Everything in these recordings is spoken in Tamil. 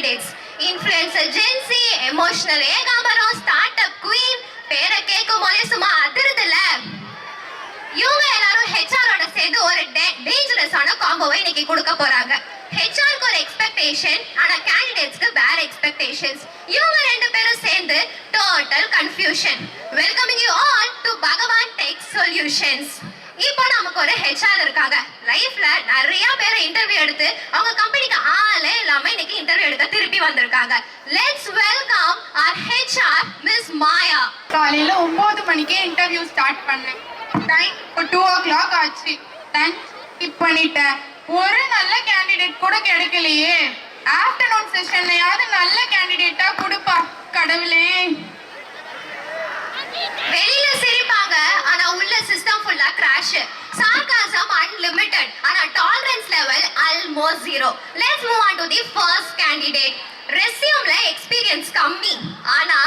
candidates. Influencer Gen Z, emotional Ekambaram, startup queen, பேரை கேட்கும் போதே சும்மா அதிருதுல. இவங்க எல்லாரும் ஹெச்ஆரோட சேர்ந்து ஒரு டேஞ்சரஸான காம்போவை இன்னைக்கு கொடுக்க போறாங்க. ஹெச்ஆருக்கு ஒரு எக்ஸ்பெக்டேஷன், ஆனா கேண்டிடேட்ஸ்க்கு வேற எக்ஸ்பெக்டேஷன்ஸ். இவங்க ரெண்டு பேரும் சேர்ந்து total confusion. Welcoming you all to பகவான் டெக் சொல்யூஷன்ஸ். இப்போ நமக்கு ஒரு ஹெச்ஆர் இருக்காங்க. லைஃப்ல நிறைய பேரை இன்டர்வியூ எடுத்து அவங்க கம்பெனிக்கு ஆளே இல்லாம இன்னைக்கு இன்டர்வியூ எடுக்க திருப்பி வந்திருக்காங்க. Let's welcome our HR miss Maya. காலையில 9 மணிக்கே இன்டர்வியூ ஸ்டார்ட் பண்ணேன். டைம் 2 o'clock ஆச்சு. ஸ்கிப் பண்ணிட்டேன். ஒரு நல்ல கேண்டிடேட் கூட கிடைக்கலையே. ஆஃப்டர்நூன் செஷன்லயாவது நல்ல கேண்டிடேட்டா கொடுப்பா கடவுளே. வெளியில சிரிப்பாங்க, ஆனா உள்ள சிஸ்டம் ஃபுல்லா கிராஷ். sarcasm unlimited, ஆனா tolerance level almost zero. Let's move on to the first candidate. ரெஸ்யூம்ல எக்ஸ்பீரியன்ஸ் கம்மி, ஆனா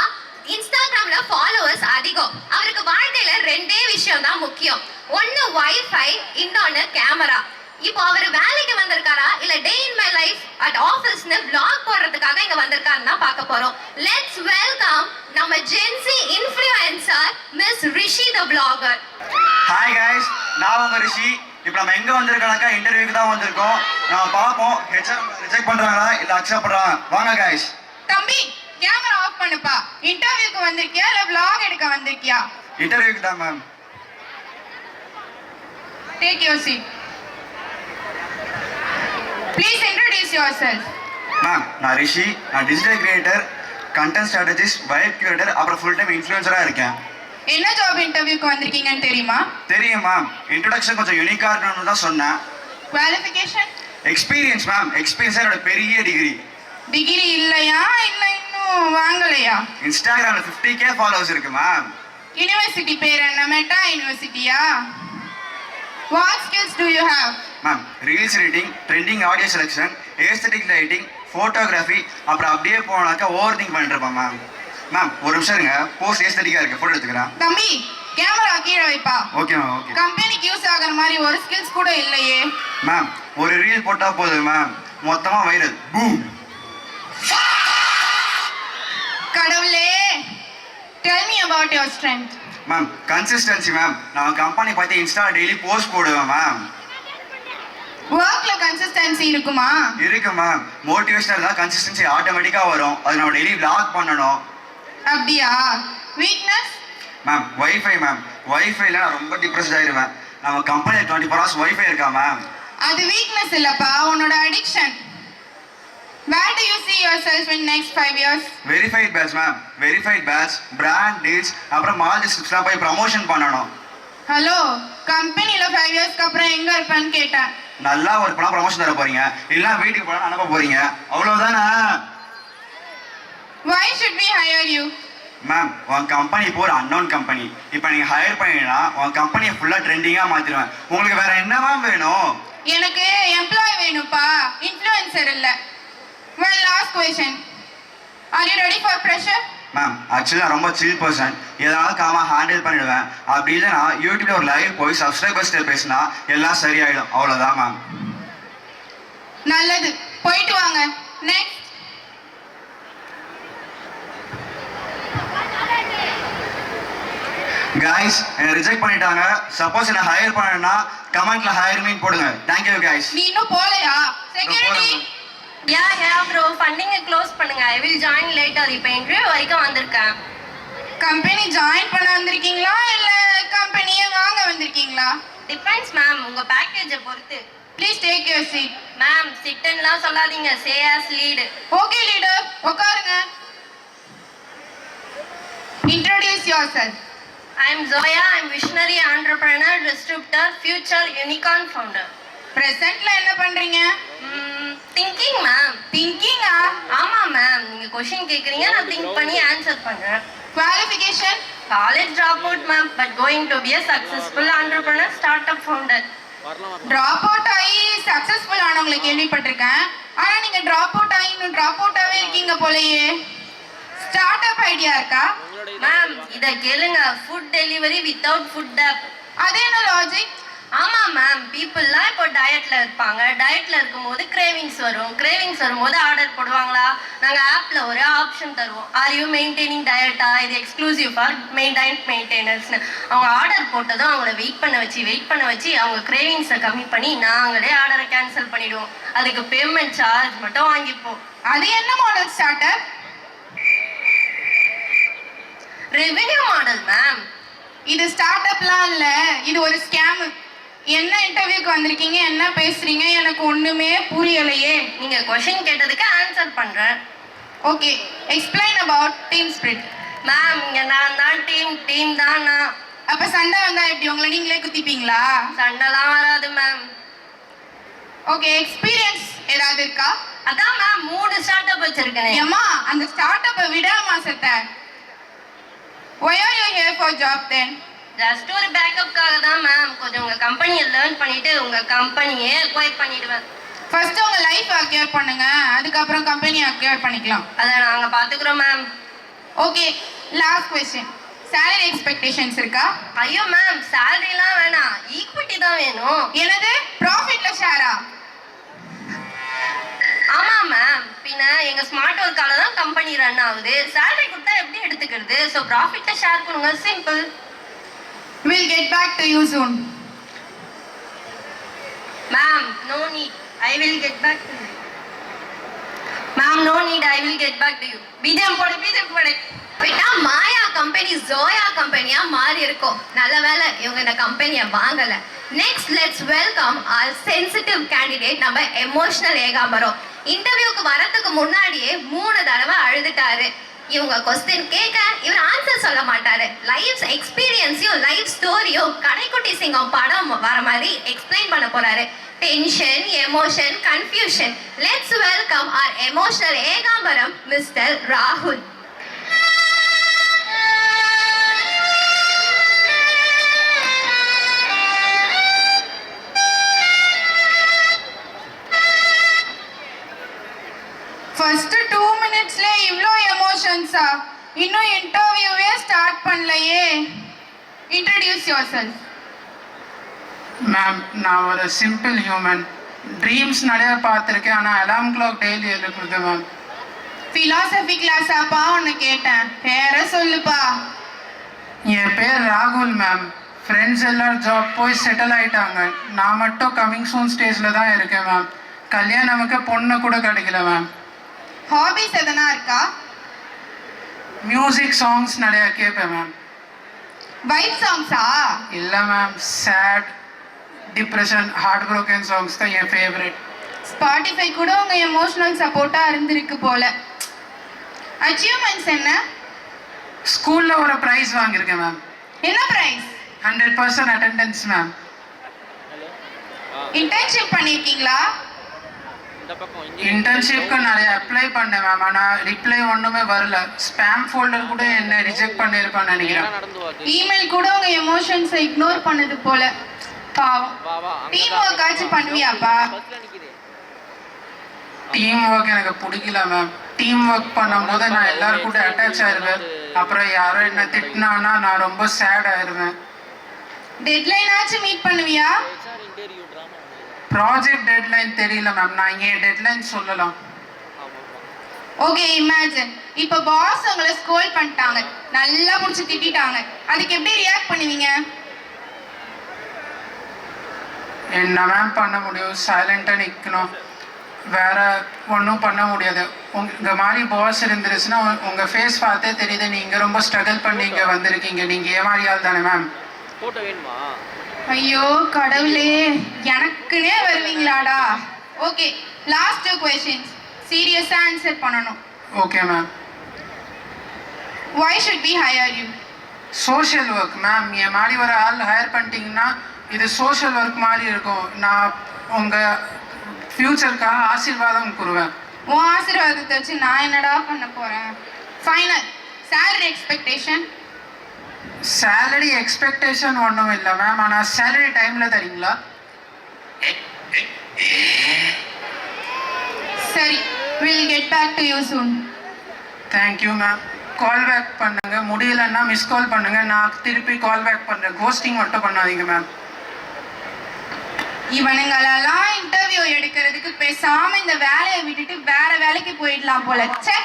இன்ஸ்டாகிராம்ல ஃபாலோவர்ஸ் அதிகம். அவருக்கு வாழ்க்கையில ரெண்டே விஷயம் தான் முக்கியம். ஒன்னு வைஃபை, இன்னொன்னு கேமரா. இப்போ அவர் வேலைக்கு வந்திருக்காரா இல்ல day in my life at ஆபீஸ்னு vlog போடுறதுக்காக இங்க வந்திருக்காருன்னா பார்க்க போறோம். லெட்ஸ் வெல்கம் நம்ம GenZ influencer miss Rishi the vlogger. Hi guys, நான் உங்க ரிஷி. இப்போ நம்ம எங்க வந்திருக்கோம்னா இன்டர்வியூக்கு தான் வந்திருக்கோம். நாம பாப்போம் ஹெச்ஆர் ரிஜெக்ட் பண்றாங்களா இல்ல அக்செப்ட் பண்றாங்க. வாங்க गाइस. தம்பி கேமரா ஆஃப் பண்ணுப்பா. இன்டர்வியூக்கு வந்திருக்கியா இல்ல vlog எடுக்க வந்திருக்கியா? இன்டர்வியூக்கு தான் ma'am. Take your seat. Please introduce yourself. Ma'am, நான் ரிஷி. நான் digital creator, content strategist, vibe curator, அப்புறம் ஃபுல் டைம் இன்ஃப்ளூயன்சரா இருக்கேன். என்ன ஜாப் இன்டர்வியூக்கு வந்திருக்கீங்கன்னு தெரியுமா? தெரியும் மேம். இன்ட்ரோடக்ஷன் கொஞ்சம் யூனிக்கா இருக்கணும்னு தான் சொன்னேன். குவாலிஃபிகேஷன்? Experience ma'am. எக்ஸ்பீரியன்ஸ் என்னோட பெரிய டிகிரி. டிகிரி இல்லையா இல்ல இன்னும் வாங்கலையா? இன்ஸ்டாகிராம்ல 50k ஃபாலோவர்ஸ் இருக்கு மேம். யுனிவர்சிட்டி பேர் என்ன? மெட்டா யுனிவர்சிட்டியா? What skills do you have? Ma'am, reels editing, trending audio selection, aesthetic lighting, photography, அப்புறம் அப்படியே போனாக்கா ஓவர் திங்க் பண்ணிருப்பேன் மேம். மேம் ஒரு நிமிஷம் இருங்க, போஸ்ட் ஏஸ்தட்டிக்கா இருக்கு, ஃபோட்டோ எடுத்துக்கிறேன். தம்பி கேமரா கீழே வைப்பா. Okay ma'am, okay. கம்பெனிக்கு யூஸ் ஆகுற மாதிரி ஒரு ஸ்கில்ஸ் கூட இல்லையே. மேம் ஒரு ரீல் போட்டா போதும் மேம், மொத்தமா வைரல். பூம். கடவுளே. Tell me about your strength. Ma'am consistency ma'am. நான் கம்பெனி பத்தி இன்ஸ்டா டெய்லி போஸ்ட் போடுவேன் மேம். ஒர்க்ல கன்சிஸ்டன்சி இருக்குமா? இருக்கு மேம். மோட்டிவேஷனல் தான் கன்சிஸ்டன்சி ஆட்டோமேட்டிக்கா வரும். அது நம்ம டெய்லி vlog பண்ணணும். அப்படியா? வீக்னஸ்? Ma'am wifi ma'am. வைஃபைல நான் ரொம்ப டிப்ரெஸ்ட் ஆயிருவேன். நம்ம கம்பெனியில் 24 hours வைஃபை இருக்கா மேம். அது வீக்னஸ் இல்லப்பா, உன்னோட addiction. Where do you see yourself in next 5 years? Verified badge ma'am. Verified badge, brand deals, அப்புறம் மால் டிஸ்ட்ரிக்ட்ஸ்லாம் போய் ப்ரமோஷன் பண்ணணும். ஹலோ, கம்பெனில 5 இயர்ஸ்க்கு அப்புறம் எங்க இருப்பேன்னு கேட்டேன். நல்லா ஒர்க் பண்ணா ப்ரமோஷன் தர போறீங்க, இல்ல வீட்டுக்கு போனா அனுப்ப போறீங்க, அவ்வளவுதானே? Why should we hire you? Ma'am உன் கம்பெனி இப்போ ஒரு அன்னோன் கம்பெனி. இப்போ நீங்க ஹையர் பண்ணீங்கன்னா உன் கம்பெனியை ஃபுல்லா ட்ரெண்டிங்கா மாத்திடுவேன். உங்களுக்கு வேற என்ன மேம் வேணும்? எனக்கு எம்ப்ளாய் வேணும்ப்பா, இன்ஃப்ளூயன்சர் இல்ல. Well, last question. Are you ready for pressure? Ma'am actually நான் ரொம்ப சில் பர்சன். ஏதாவது காமா ஹேண்டில் பண்ணிடுவேன். அப்படி இல்லைன்னா யூடியூப்ல ஒரு லைவ் போய் சப்ஸ்கிரைபர்ஸ்ட பேசினா எல்லாம் சரியாயிடும். அவ்வளவுதான் மேம். நல்லது, போயிட்டு வாங்க. நெக்ஸ்ட். கைஸ் என்னை ரிஜெக்ட் பண்ணிட்டாங்க. சப்போஸ் என்ன ஹையர் பண்ணனா கமெண்ட்ல ஹையர் மீன் போடுங்க. Thank you guys. நீ இன்னும் போலையா? செக்யூரிட்டி. யா ப்ரோ, ஃபண்டிங்கை க்ளோஸ் பண்ணுங்க. I will join later. இப்போ இன்டர்வியூ வரைக்கும் வந்திருக்கேன். கம்பெனி ஜாயின் பண்ண வந்திருக்கீங்களா இல்ல கம்பெனியை வாங்க வந்திருக்கீங்களா? டிபெண்ட்ஸ் மேம், உங்க பேக்கேஜை பொறுத்து. Please take your seat. Ma'am சிட்டன்லாம் சொல்லாதீங்க, say as lead. Okay leader, உட்காருங்க. Introduce yourself. I am Zoya. I am visionary entrepreneur, distributor, future unicorn founder. பிரசன்ட்ல என்ன பண்றீங்க? Thinking ma'am. திங்கிங்கா? ஆமா மேம், நீங்க क्वेश्चन கேக்குறீங்க, நான் திங்க் பண்ணி ஆன்சர் பண்றேன். Qualification? College drop out ma'am, but going to be a successful entrepreneur, startup founder. Drop out ஆகி சக்சஸ்ஃபுல் ஆனவங்களை கேள்விப்பட்டிருக்கேன். ஆனா நீங்க டிராப் அவுட் ஆகி இன்னும் டிராப் அவுட்டாவே இருக்கீங்க போலயே. ஸ்டார்ட் அப் ஐடியா இருக்கா? மேம் இத கேளுங்க, food delivery without food app. அது என்ன லாஜிக்? ஆமா மேம், பீப்புள்லாம் இப்போ டயட்ல இருப்பாங்க. டயட்ல இருக்கும்போது கிரேவிங்ஸ் வரும். கிரேவிங்ஸ் வரும்போது ஆர்டர் போடுவாங்களா? நாங்க ஆப்ல ஒரு ஆப்ஷன் தருவோம். ஆர் யூ மெயின்டைனிங் டயட்டா, இது எக்ஸ்க்ளூசிவ் ஃபார் டயட் மெயின்டெனன்ஸ்னு. அவங்க ஆர்டர் போட்டதும் அவங்கள வெயிட் பண்ண வச்சு அவங்க கிரேவிங்ஸை கம்மி பண்ணி நாங்களே ஆர்டரை கேன்சல் பண்ணிடுவோம். அதுக்கு பேமெண்ட் சார்ஜ் மட்டும் வாங்கிப்போம். அது என்ன model start up? Revenue model ma'am. இது ஸ்டார்ட் அப்லாம் இல்ல, இது ஒரு ஸ்கேம். என்ன இன்டர்வியூக்கு வந்திருக்கீங்க, என்ன பேசுறீங்க, எனக்கு ஒண்ணுமே புரியலையே. நீங்க கொஸ்டின் கேட்டதுக்கு ஆன்சர் பண்றேன். Okay, explain about team spirit. Ma'am, இங்க நான் தான் டீம் தான் நான். அப்ப சண்டை வந்தா எப்படி, உங்களை நீங்களே குத்திப்பீங்களா? சண்டைலாம் வராது மேம். ஓகே, எக்ஸ்பீரியன்ஸ் ஏதாவது இருக்கா? அதான் மேம் 3 ஸ்டார்ட் அப் வச்சிருக்கேன். ஏம்மா, அந்த ஸ்டார்ட் அப்பை விடாமா செத்த? Why are you here for job then? Just ஒரு பேக்கப்காக தான் மேம். கொஞ்சம் உங்க கம்பெனியை லேர்ன் பண்ணிட்டு உங்க கம்பெனியே அக்வயர் பண்ணிடுவேன். ஃபர்ஸ்ட் உங்க லைஃப் அக்யூர் பண்ணுங்க, அதுக்கப்புறம் கம்பெனி அக்யூர் பண்ணிக்கலாம். அதை நாங்க பாத்துக்கிறோம் ma'am. Okay, last question. salary expectations இருக்கா? ஐயோ மேம், சேலரிலாம் வேணாம், ஈக்விட்டி தான் வேணும். எனது ப்ராஃபிட்ல ஷேரா? ஆமா மேம், பின்ன எங்க ஸ்மார்ட் ஒர்க்கால தான் கம்பெனி ரன் ஆகுது. சேலரி கொடுத்தா எப்படி எடுத்துக்கிறது? ஸோ ப்ராஃபிட்டை ஷேர் பண்ணுங்க, simple. We'll get back to you soon. Ma'am, no need. I will get back to you. Ma'am, no need. I will get back to you. BGM போடு. விட்டா மாயா கம்பெனி ஜோயா கம்பெனியா மாறி இருக்கும். நல்ல வேளை இவங்க இந்த கம்பெனியை வாங்கல. Next let's welcome R sensitive candidate நம்ம எமோஷனல் ஏகாம்பரம். இன்டர்வியூக்கு வரதுக்கு முன்னாடியே 3 தடவை அழுதுட்டாரு. இவங்க கொஸ்டின் கேட்க இவர் ஆன்சர் சொல்ல மாட்டாரு. லைஃப் எக்ஸ்பீரியன்ஸையும் லைஃப் ஸ்டோரியும் கடைக்குட்டி சிங்கம் படம் வர மாதிரி எக்ஸ்பிளைன் பண்ண போறாரு. Tension, emotion, confusion. Let's welcome our emotional Ekambaram mister ராகுல். ஃபர்ஸ்ட் 2 மினிட்ஸ்ல இவ்ளோ எமோஷன்ஸா? இன்னும் இன்டர்வியூவே ஸ்டார்ட் பண்ணலையே. Introduce yourself. மேம், நான் ஒரு சிம்பிள் ஹியூமன். ட்ரீம்ஸ் நிறைய பார்த்துருக்கேன், ஆனால் அலாம் கிளாக் டெய்லி எழுப்புறது மேம். ஃபிலாசபி கிளாஸாப்பா ஒன்று கேட்டேன், பேரை சொல்லுப்பா. என் பேர் ராகுல் மேம். ஃப்ரெண்ட்ஸ் எல்லாம் ஜாப் போய் செட்டில் ஆயிட்டாங்க. நான் மட்டும் கமிங் சூன் ஸ்டேஜில் தான் இருக்கேன் மேம். கல்யாணமுக்கு பொண்ணு கூட கிடைக்கல மேம். ஹாபிஸ் எதனா இருக்கா? மியூசிக் சாங்ஸ் நிறைய கேட்பேன் மேம். வைப் சாங்ஸா? இல்லை ma'am, sad, depression, heart broken songs தான் என் ஃபேவரட். ஸ்பாட்டிஃபை கூட உங்க எமோஷனல் சப்போர்ட்டா இருந்திருக்கு போல. அச்சீவ்மெண்ட்ஸ் என்ன? ஸ்கூலில் ஒரு ப்ரைஸ் வாங்கியிருக்கேன் மேம். என்ன பிரைஸ்? 100% attendance ma'am. இன்டர்ன்ஷிப் பண்ணிருக்கீங்களா? இன்டர்ன்ஷிப்க்கு நிறைய அப்ளை பண்ணேன் மேம், ஆனால் ரிப்ளை ஒன்றுமே வரல. ஸ்பேம் ஃபோல்டர் கூட என்ன ரிஜெக்ட் பண்ணியிருப்பான்னு நினைக்கிறேன். இமெயில் கூட உங்க எமோஷன்ஸை இக்னோர் பண்ணது போல. பாவம். டீம் ஒர்க் ஆச்சு பண்ணுவியாப்பா? டீம் ஒர்க் எனக்கு பிடிக்கல மேம். டீம் ஒர்க் பண்ணும்போது நான் எல்லாரும் கூட அட்டாச் ஆயிடுவேன். அப்புறம் யாரோ என்ன திட்டினானா நான் ரொம்ப சேட் ஆயிடுவேன். டெட்லைன் ஆச்சு மீட் பண்ணுவியா? ப்ராஜெக்ட் டெட்லைன் தெரியல மேம், நான் ஏன் டெட்லைன் சொல்லலாம். ஓகே, இமேஜின் இப்போ பாஸ் உங்களை ஸ்கோல் பண்ணிட்டாங்க, நல்லா முடிச்சு திட்டிட்டாங்க, அதுக்கு எப்படி ரியாக்ட் பண்ணுவீங்க? என்ன மேம் பண்ண முடியும்? சைலண்டாக நிற்கணும், வேற ஒன்றும் பண்ண முடியாது. உங்க மாதிரி பாஸ் இருந்துருச்சுன்னா உங்கள் ஃபேஸ் பார்த்தே தெரியுது நீங்கள் ரொம்ப ஸ்ட்ரகிள் பண்ணி இங்கே வந்திருக்கீங்க. நீங்கள் ஏமாறியால் தானே மேம்? ஐயோ கடவுளே, எனக்குனே வருவீங்களாடா. ஓகே, லாஸ்ட் 2 கொஸ்டின்ஸ், சீரியஸா ஆன்சர் பண்ணணும். Okay ma'am. why should we hire you? Social work ma'am. என் மாதிரி ஒரு ஆள் ஹையர் பண்ணிட்டீங்கன்னா இது சோஷியல் ஒர்க் மாதிரி இருக்கும். நான் உங்கள் ஃப்யூச்சருக்காக ஆசீர்வாதம் கூறுவேன். உன் ஆசீர்வாதத்தை வச்சு நான் என்னடா பண்ண போறேன்? Final salary expectation. Salary expectation ஒன்றும் இல்லை மேம், ஆனால் சேலரி டைமில் தரீங்களா? சரி, we'll get back to you soon. Thank you ma'am. Call back பண்ணுங்க, முடியலன்னா மிஸ் கால் பண்ணுங்க, நான் திருப்பி கால் பேக் பண்ணுறேன். கோஸ்டிங் மட்டும் பண்ணாதீங்க மேம். இவனுங்களெல்லாம் இன்டர்வியூ எடுக்கிறதுக்கு பேசாம இந்த வேலையை விட்டுட்டு வேற வேலைக்கு போயிடலாம் போல. ச்சே.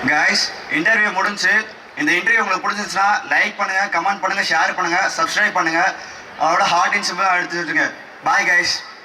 கைஸ், இன்டர்வியூ முடிஞ்சு. இந்த இன்டர்வியூ உங்களுக்கு பிடிச்சிருச்சுன்னா லைக் பண்ணுங்க, கமெண்ட் பண்ணுங்க, ஷேர் பண்ணுங்க, சப்ஸ்கிரைப் பண்ணுங்க. அவரோட ஹார்ட் இன் சிம்பிள் எடுத்துட்டுருங்க. Bye guys.